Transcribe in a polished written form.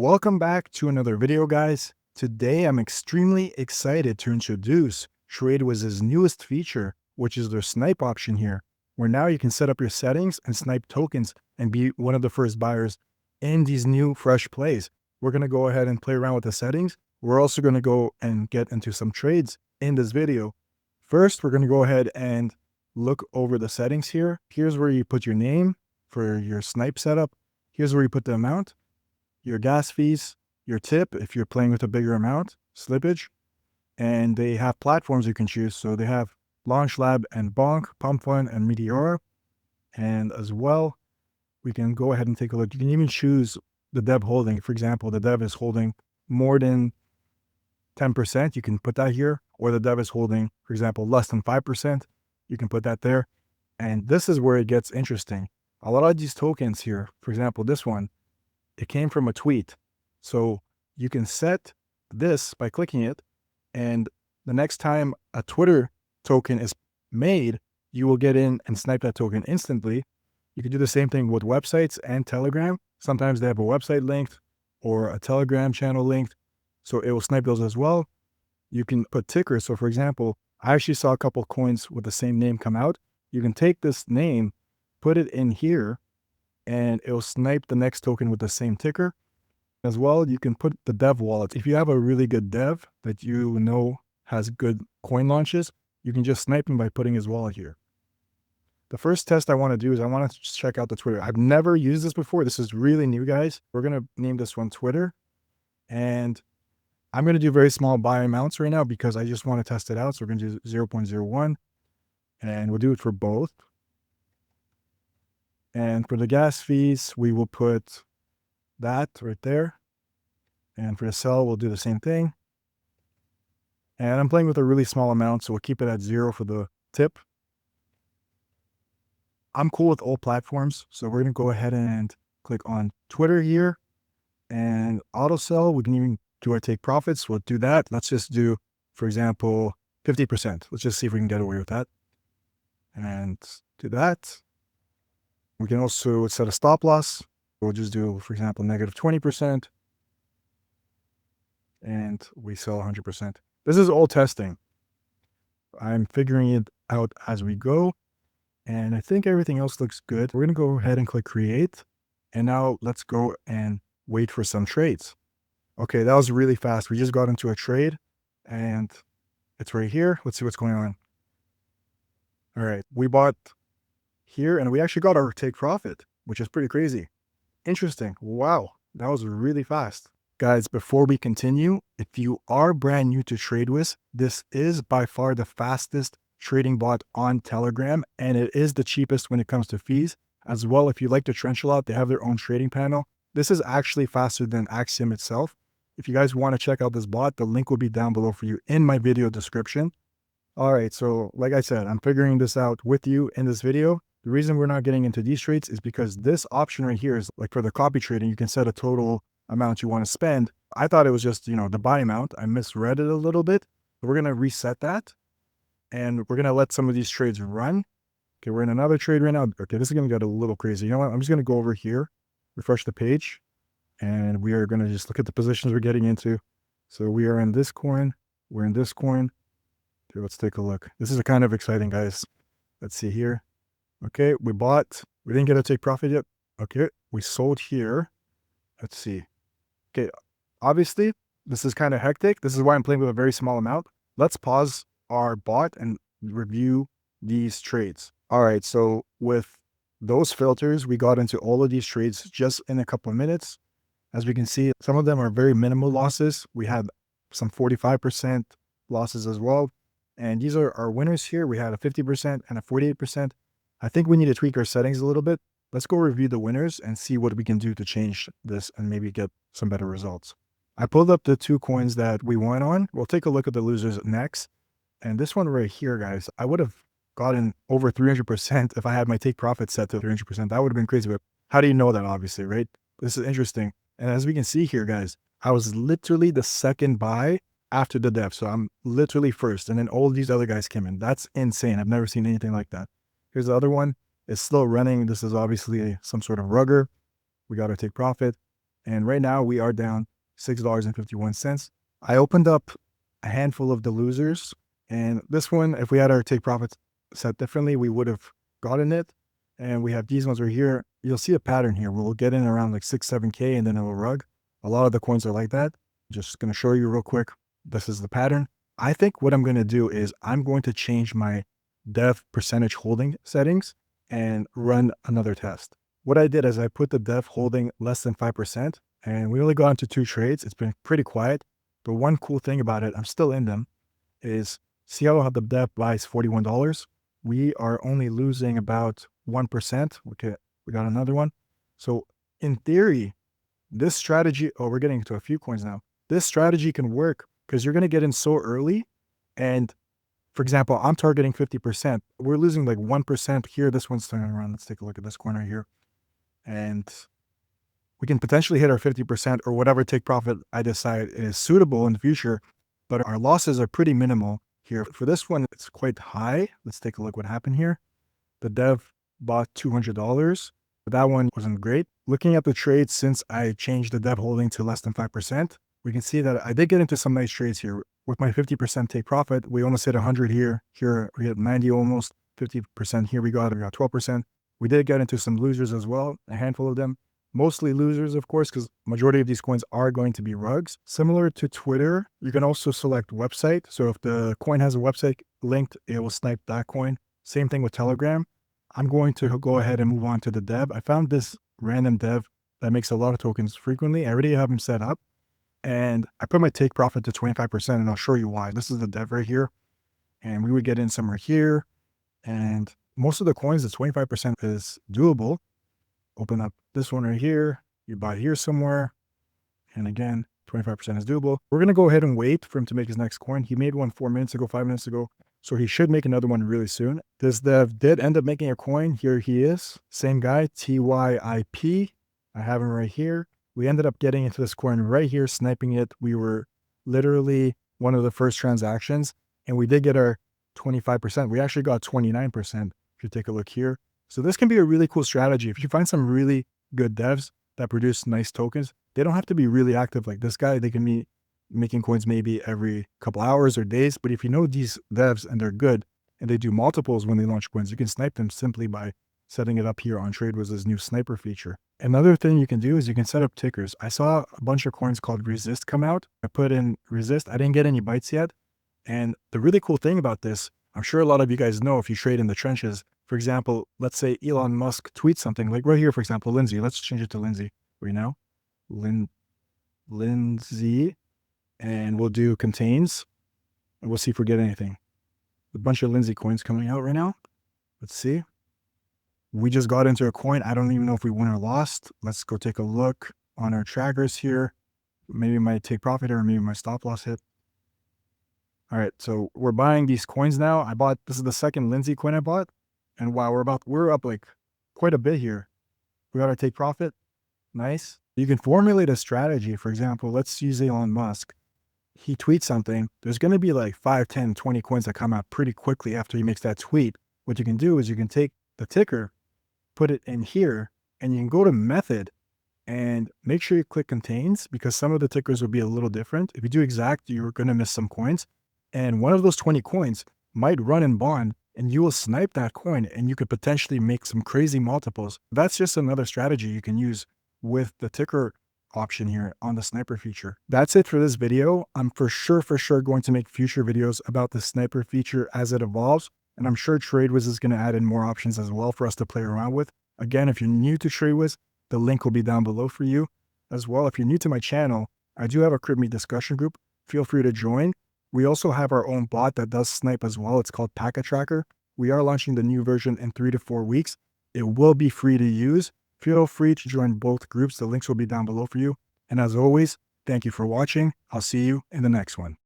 Welcome back to another video, guys. Today I'm extremely excited to introduce TradeWiz's newest feature, which is their snipe option here, where now you can set up your settings and snipe tokens and be one of the first buyers in these new fresh plays. We're going to go ahead and play around with the settings. We're also going to go and get into some trades in this video. First, we're going to go ahead and look over the settings here. Here's where you put your name for your snipe setup. Here's where you put the amount, your gas fees, your tip if you're playing with a bigger amount, slippage, and they have platforms you can choose. So they have Launch Lab and Bonk, Pump Fund, and Meteora. And as well, we can go ahead and take a look. You can even choose the DEV holding. For example, the DEV is holding more than 10%. You can put that here, or the DEV is holding, for example, less than 5%. You can put that there. And this is where it gets interesting. A lot of these tokens here, for example, this one, it came from a tweet. So you can set this by clicking it, and the next time a Twitter token is made, you will get in and snipe that token instantly. You can do the same thing with websites and Telegram. Sometimes they have a website linked or a Telegram channel linked, so it will snipe those as well. You can put tickers. So for example, I actually saw a couple coins with the same name come out. You can take this name, put it in here, and it will snipe the next token with the same ticker. As well, you can put the DEV wallet. If you have a really good DEV that you know has good coin launches, you can just snipe him by putting his wallet here. The first test I want to do is I want to check out the Twitter. I've never used this before. This is really new, guys. We're going to name this one Twitter. And I'm going to do very small buy amounts right now because I just want to test it out. So we're going to do 0.01. And we'll do it for both. And for the gas fees, we will put that right there. And for the sell, we'll do the same thing. And I'm playing with a really small amount, so we'll keep it at 0 for the tip. I'm cool with all platforms, so we're going to go ahead and click on Twitter here. And auto sell, we can even do our take profits. We'll do that. Let's just do, for example, 50%. Let's just see if we can get away with that. And do that. We can also set a stop loss. We'll just do, for example, negative 20%. And we sell 100%. This is all testing. I'm figuring it out as we go. And I think everything else looks good. We're going to go ahead and click create. And now let's go and wait for some trades. Okay, that was really fast. We just got into a trade and it's right here. Let's see what's going on. All right, we bought here and we actually got our take profit, which is pretty crazy. Interesting. Wow, that was really fast. Guys, before we continue, if you are brand new to TradeWiz, this is by far the fastest trading bot on Telegram, and it is the cheapest when it comes to fees. As well, if you like to trench a lot, they have their own trading panel. This is actually faster than Axiom itself. If you guys want to check out this bot, the link will be down below for you in my video description. All right, so like I said, I'm figuring this out with you in this video. The reason we're not getting into these trades is because this option right here is like for the copy trading, you can set a total amount you want to spend. I thought it was just, the buy amount. I misread it a little bit. So we're going to reset that and we're going to let some of these trades run. Okay, we're in another trade right now. Okay, this is going to get a little crazy. You know what? I'm just going to go over here, refresh the page, and we are going to just look at the positions we're getting into. So we are in this coin. We're in this coin. Okay, let's take a look. This is kind of exciting, guys. Let's see here. Okay, we bought. We didn't get a take profit yet. Okay, we sold here. Let's see. Okay, obviously, this is kind of hectic. This is why I'm playing with a very small amount. Let's pause our bot and review these trades. All right, so with those filters, we got into all of these trades just in a couple of minutes. As we can see, some of them are very minimal losses. We had some 45% losses as well. And these are our winners here. We had a 50% and a 48%. I think we need to tweak our settings a little bit. Let's go review the winners and see what we can do to change this and maybe get some better results. I pulled up the 2 coins that we won on. We'll take a look at the losers next. And this one right here, guys, I would have gotten over 300% if I had my take profit set to 300%. That would have been crazy. But how do you know that, obviously, right? This is interesting. And as we can see here, guys, I was literally the second buy after the DEV. So I'm literally first. And then all these other guys came in. That's insane. I've never seen anything like that. Here's the other one. It's still running. This is obviously some sort of rugger. We got our take profit. And right now we are down $6.51. I opened up a handful of the losers, and this one, if we had our take profits set differently, we would have gotten it. And we have these ones right here. You'll see a pattern here. We'll get in around like 6-7K and then it'll rug. A lot of the coins are like that. Just going to show you real quick. This is the pattern. I think what I'm going to do is I'm going to change my DEV percentage holding settings and run another test. What I did is I put the DEV holding less than 5%, and we only got into 2 trades. It's been pretty quiet, but one cool thing about it, I'm still in them, is see how the DEV buys $41? We are only losing about 1%. Okay, we got another one. So in theory, this strategy, oh, we're getting into a few coins now. This strategy can work because you're going to get in so early. And for example, I'm targeting 50%. We're losing like 1% here. This one's turning around. Let's take a look at this corner here. And we can potentially hit our 50% or whatever take profit I decide is suitable in the future. But our losses are pretty minimal here. For this one, it's quite high. Let's take a look what happened here. The DEV bought $200. That one wasn't great. Looking at the trades since I changed the DEV holding to less than 5%, we can see that I did get into some nice trades here. With my 50% take profit, we almost hit 100 here. Here we hit 90 almost, 50% here we got 12%. We did get into some losers as well, a handful of them. Mostly losers, of course, because majority of these coins are going to be rugs. Similar to Twitter, you can also select website. So if the coin has a website linked, it will snipe that coin. Same thing with Telegram. I'm going to go ahead and move on to the DEV. I found this random DEV that makes a lot of tokens frequently. I already have them set up. And I put my take profit to 25%, and I'll show you why. This is the DEV right here. And we would get in somewhere here. And most of the coins, the 25% is doable. Open up this one right here. You buy here somewhere. And again, 25% is doable. We're going to go ahead and wait for him to make his next coin. He made one 4 minutes ago, 5 minutes ago. So he should make another one really soon. This DEV did end up making a coin. Here he is. Same guy, TYIP. I have him right here. We ended up getting into this coin right here, sniping it. We were literally one of the first transactions, and we did get our 25%. We actually got 29% if you take a look here. So this can be a really cool strategy. If you find some really good DEVs that produce nice tokens, they don't have to be really active like this guy. They can be making coins maybe every couple hours or days. But if you know these DEVs and they're good and they do multiples when they launch coins, you can snipe them simply by setting it up here on TradeWiz's new sniper feature. Another thing you can do is you can set up tickers. I saw a bunch of coins called Resist come out. I put in Resist. I didn't get any bites yet. And the really cool thing about this, I'm sure a lot of you guys know if you trade in the trenches. For example, let's say Elon Musk tweets something like right here, for example, Lindsay. Let's change it to Lindsay right now. Lindsay. And we'll do contains. And we'll see if we get anything. A bunch of Lindsay coins coming out right now. Let's see. We just got into a coin. I don't even know if we won or lost. Let's go take a look on our trackers here. Maybe my take profit or maybe my stop loss hit. All right, so we're buying these coins now. This is the second Lindsay coin I bought. And wow, we're up like quite a bit here. We got our take profit. Nice. You can formulate a strategy. For example, let's use Elon Musk. He tweets something. There's going to be like 5, 10, 20 coins that come out pretty quickly after he makes that tweet. What you can do is you can take the ticker, put it in here, and you can go to method and make sure you click contains because some of the tickers will be a little different. If you do exact, you're going to miss some coins. And one of those 20 coins might run in bond and you will snipe that coin and you could potentially make some crazy multiples. That's just another strategy you can use with the ticker option here on the sniper feature. That's it for this video. I'm for sure going to make future videos about the sniper feature as it evolves. And I'm sure TradeWiz is going to add in more options as well for us to play around with. Again, if you're new to TradeWiz, the link will be down below for you. As well, if you're new to my channel, I do have a Crib Meet discussion group. Feel free to join. We also have our own bot that does snipe as well. It's called Packet Tracker. We are launching the new version in 3 to 4 weeks. It will be free to use. Feel free to join both groups. The links will be down below for you. And as always, thank you for watching. I'll see you in the next one.